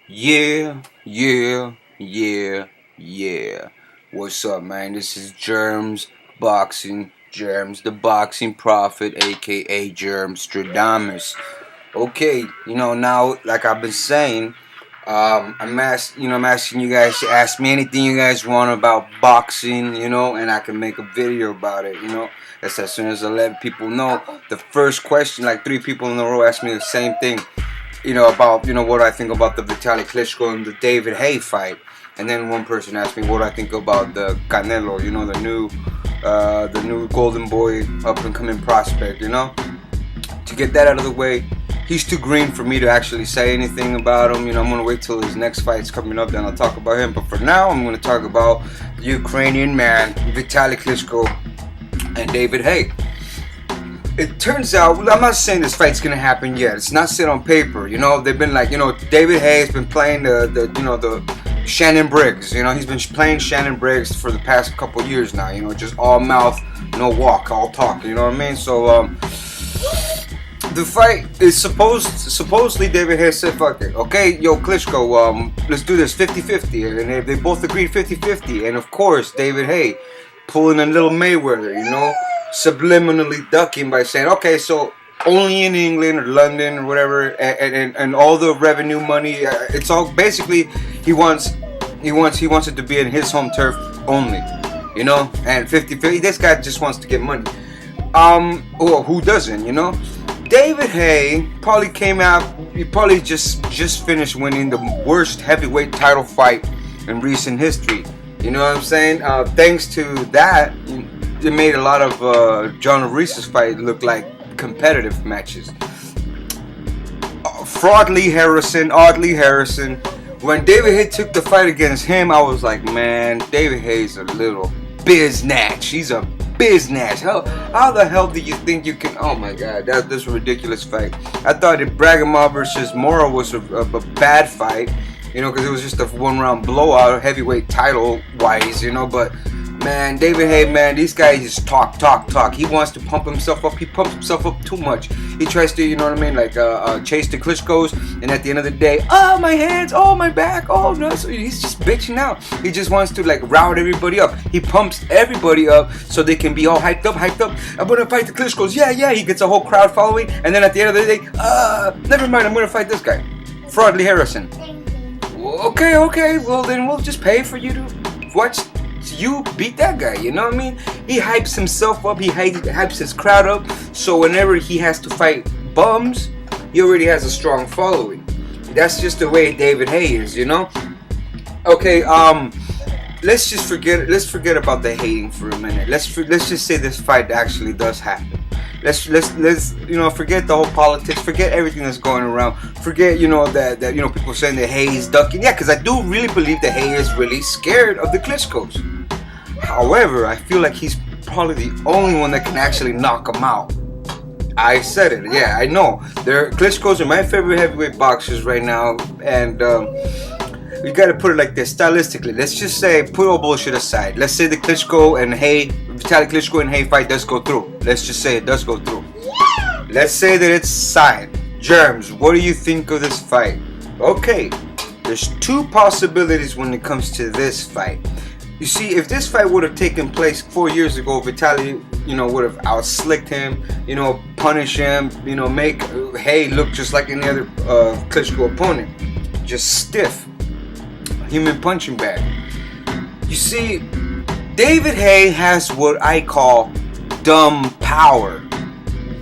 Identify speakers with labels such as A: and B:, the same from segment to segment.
A: Yeah, yeah, yeah, yeah. What's up, man? This is JERMZ Boxing. JERMZ, the boxing prophet, aka JERMZ. Okay, now, like I've been saying, I'm asking you guys to ask me anything you guys want about boxing, and I can make a video about it. That's as soon as I let people know. The first question, like 3 people in a row asked me the same thing. About what I think about the VITALI Klitschko and the David Haye fight, and then one person asked me what I think about the Canelo, the new golden boy, up and coming prospect. To get that out of the way, he's too green for me to actually say anything about him. I'm gonna wait till his next fight's coming up, then I'll talk about him. But for now, I'm gonna talk about the Ukrainian man, VITALI Klitschko, and David Haye. It turns out, I'm not saying this fight's gonna happen yet. It's not set on paper. They've been like, David Haye's been playing the Shannon Briggs. He's been playing Shannon Briggs for the past couple years now. Just all mouth, no walk, all talk. You know what I mean? So the fight is supposedly David Haye said, fuck it. Okay, yo, Klitschko, let's do this 50-50. And they both agreed 50-50. And of course, David Haye pulling a little Mayweather, subliminally ducking by saying, okay, so only in England or London or whatever, and all the revenue money, it's all basically he wants it to be in his home turf only, and 50-50. This guy just wants to get money. Well, who doesn't, David Haye probably came out. He probably just finished winning the worst heavyweight title fight in recent history. You know what I'm saying? Thanks to that, it made a lot of John Reese's fight look like competitive matches. Oddly Harrison. When David Haye took the fight against him, I was like, man, David Haye's a little biznatch. He's a biznatch. How the hell do you think you can? Oh my God, that's a ridiculous fight. I thought that Braghamov versus Mora was a bad fight, because it was just a one-round blowout, heavyweight title-wise, but man, David Haye, man, these guys just talk. He wants to pump himself up. He pumps himself up too much. He tries to, like chase the Klitschkos, and at the end of the day, oh, my hands, oh, my back, oh, no. So he's just bitching out. He just wants to, like, route everybody up. He pumps everybody up so they can be all hyped up. I'm going to fight the Klitschkos. Yeah. He gets a whole crowd following, and then at the end of the day, never mind, I'm going to fight this guy. Oddly Harrison. Okay, well, then we'll just pay for you to watch you beat that guy, you know what I mean? He hypes himself up, he hypes his crowd up, so whenever he has to fight bums, he already has a strong following. That's just the way David Haye is, Okay, let's forget about the hating for a minute. Let's just say this fight actually does happen. Let's forget the whole politics, forget everything that's going around, forget that people saying that Haye is ducking. Yeah, because I do really believe that Haye is really scared of the Klitschkos. However, I feel like he's probably the only one that can actually knock him out. I said it. Yeah, I know. Klitschkos are my favorite heavyweight boxers right now, and we got to put it like this stylistically. Let's just say, put all bullshit aside. Let's say the Klitschko and Haye, Vitali Klitschko and Haye fight does go through. Let's just say it does go through. Let's say that it's signed. JERMZ, what do you think of this fight? Okay, there's 2 possibilities when it comes to this fight. You see, if this fight would have taken place 4 years ago, Vitali, would have outslicked him, punish him, make Haye look just like any other Klitschko opponent. Just stiff. Human punching bag. You see, David Haye has what I call dumb power.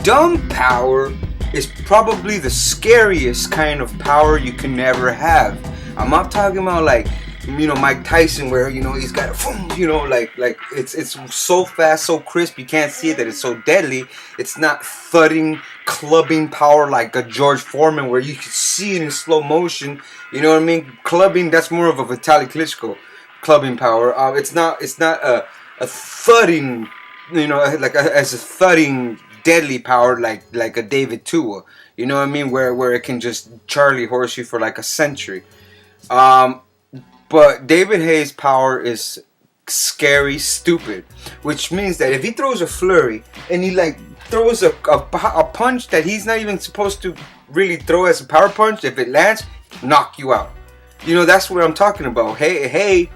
A: Dumb power is probably the scariest kind of power you can ever have. I'm not talking about like, Mike Tyson, where he's got like it's so fast, so crisp, you can't see it, that it's so deadly. It's not thudding, clubbing power like a George Foreman, where you can see it in slow motion. You know what I mean? Clubbing, that's more of a Vitali Klitschko clubbing power. It's not a thudding, as a thudding deadly power like a David Tua. You know what I mean? Where it can just Charlie horse you for like a century. But David Haye's power is scary, stupid, which means that if he throws a flurry and he like throws a punch that he's not even supposed to really throw as a power punch, if it lands, knock you out. You know, that's what I'm talking about. Hey,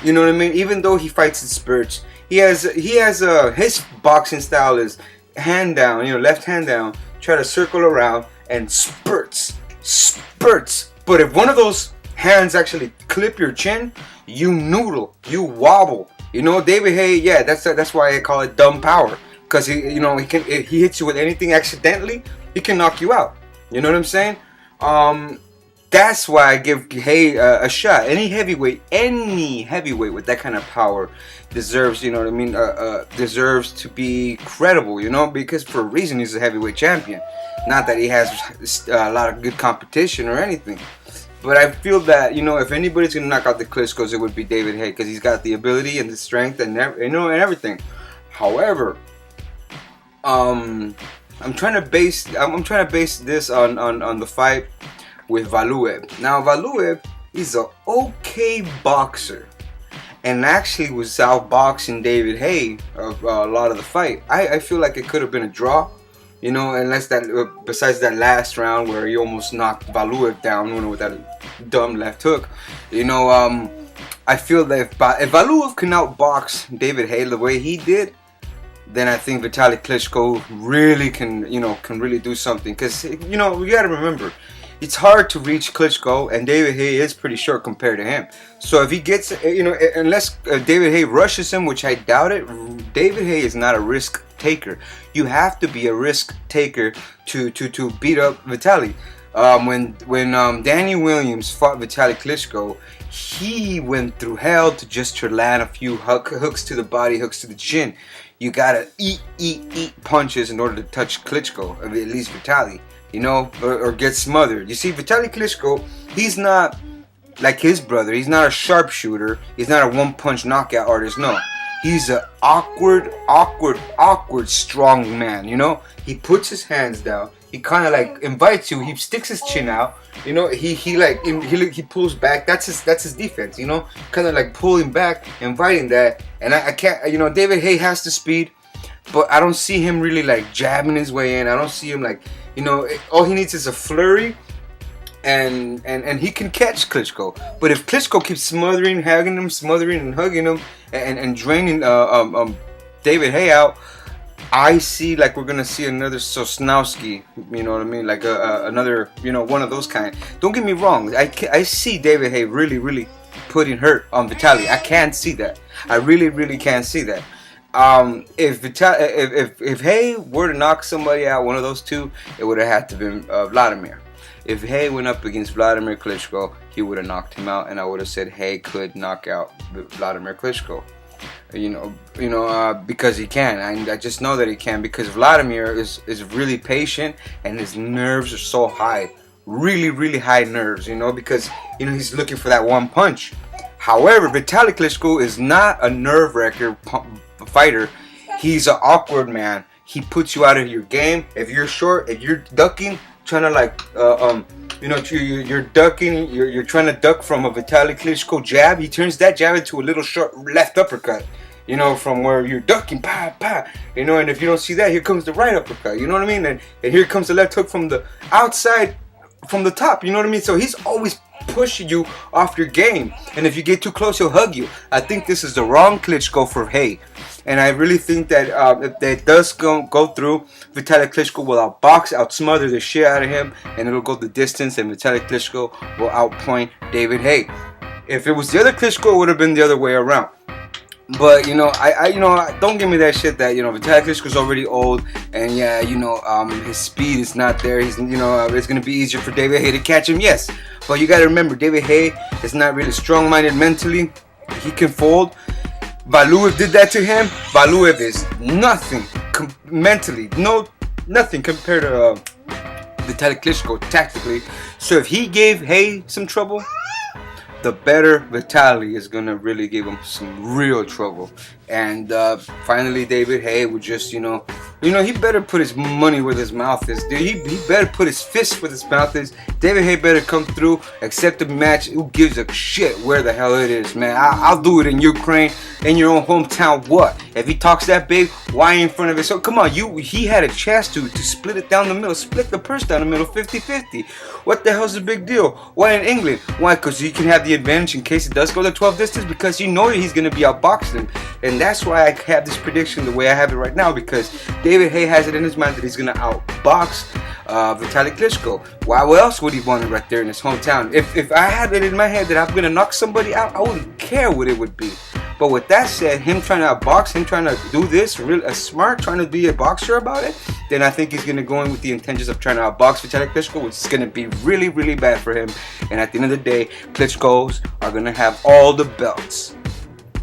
A: you know what I mean? Even though he fights in spurts, his boxing style is hand down, you know, left hand down, try to circle around and spurts. But if one of those hands actually clip your chin, you noodle, you wobble. You know, David Haye, yeah, that's why I call it dumb power, because if he hits you with anything accidentally, he can knock you out. You know what I'm saying? That's why I give Haye a shot. Any heavyweight with that kind of power deserves, you know what I mean, deserves to be credible, you know, because for a reason he's a heavyweight champion. Not that he has a lot of good competition or anything. But I feel that, you know, if anybody's going to knock out the Klitschkos, it would be David Haye, because he's got the ability and the strength and, you know, and everything. However, I'm trying to base this on the fight with Valuev. Now, Valuev is an okay boxer, and actually was outboxing David Haye of a lot of the fight. I feel like it could have been a draw, you know, unless besides that last round where he almost knocked Valuev down, you know, with that dumb left hook. You know, I feel that if Valuev can outbox David Haye the way he did, then I think VITALI Klitschko really can really do something. Because, you know, we got to remember, it's hard to reach Klitschko, and David Haye is pretty short compared to him. So if he gets, you know, unless David Haye rushes him, which I doubt it, David Haye is not a risk taker. You have to be a risk taker to beat up VITALI. When Danny Williams fought VITALI Klitschko, he went through hell to just land a few hooks to the body, hooks to the chin. You gotta eat punches in order to touch Klitschko, at least VITALI, you know, or get smothered. You see, VITALI Klitschko, he's not like his brother. He's not a sharpshooter. He's not a one-punch knockout artist. No, he's an awkward, strong man. You know, he puts his hands down. He kind of like invites you. He sticks his chin out. You know, he pulls back. That's his defense. You know, kind of like pulling back, inviting that. And I can't. You know, David Haye has the speed, but I don't see him really like jabbing his way in. I don't see him like, you know, all he needs is a flurry, and he can catch Klitschko. But if Klitschko keeps smothering, hugging him, and draining David Haye out, I see like we're gonna see another Sosnowski, you know what I mean, like another, you know, one of those kind. Don't get me wrong, I see David Haye really putting hurt on VITALI. I can't see that. I really can't see that. If Haye were to knock somebody out, one of those two, it would have had to be Vladimir. If Haye went up against Vladimir Klitschko, he would have knocked him out, and I would have said Haye could knock out Vladimir Klitschko. Because he can. I just know that he can, because Vladimir is really patient, and his nerves are so high, really high nerves. You know, because he's looking for that one punch. However, VITALI Klitschko is not a nerve-wrecker fighter. He's an awkward man. He puts you out of your game. If you're short, if you're ducking, trying to like you're ducking, you're trying to duck from a VITALI Klitschko jab, he turns that jab into a little short left uppercut, you know, from where you're ducking, you know, and if you don't see that, here comes the right uppercut, you know what I mean, and here comes the left hook from the outside, from the top, you know what I mean. So he's always pushing you off your game, and if you get too close, he'll hug you. I think this is the wrong Klitschko for Haye, and I really think that if that does go through, VITALI Klitschko will outsmother the shit out of him, and it'll go the distance, and VITALI Klitschko will outpoint David Haye. If it was the other Klitschko, it would have been the other way around. But I don't give me that shit that VITALI Klitschko's already old, and yeah, his speed is not there. He's it's gonna be easier for David Haye to catch him. Yes, but you gotta remember, David Haye is not really strong-minded mentally. He can fold. Valuev did that to him. Valuev is nothing mentally, nothing compared to VITALI Klitschko tactically. So if he gave Haye some trouble, the better VITALI is gonna really give him some real trouble. And finally, David Haye would just, he better put his money where his mouth is, dude. He better put his fist where his mouth is. David Haye better come through, accept the match. Who gives a shit where the hell it is, man? I'll do it in Ukraine, in your own hometown. What? If he talks that big, why in front of it? So come on, he had a chance to split it down the middle, split the purse down the middle, 50-50. What the hell's the big deal? Why in England? Why? Because he can have the advantage in case it does go to 12 distance, because he's going to be outboxed him. And that's why I have this prediction the way I have it right now, because David Haye has it in his mind that he's going to outbox VITALI KLITSCHKO. Why else would he want it right there in his hometown? If I had it in my head that I'm going to knock somebody out, I wouldn't care what it would be. But with that said, him trying to outbox, him trying to do this, real smart, trying to be a boxer about it, then I think he's going to go in with the intentions of trying to outbox VITALI KLITSCHKO, which is going to be really, really bad for him. And at the end of the day, Klitschko's are going to have all the belts.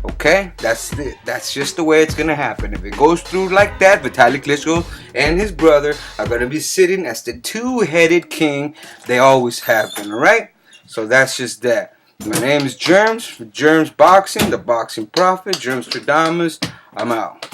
A: Okay, that's it. That's just the way it's gonna happen. If it goes through like that, VITALI KLITSCHKO and his brother are gonna be sitting as the two-headed king they always have been. All right, so that's just that. My name is JERMZ for JERMZ Boxing, the Boxing Prophet, JERMZ Stradamus. I'm out.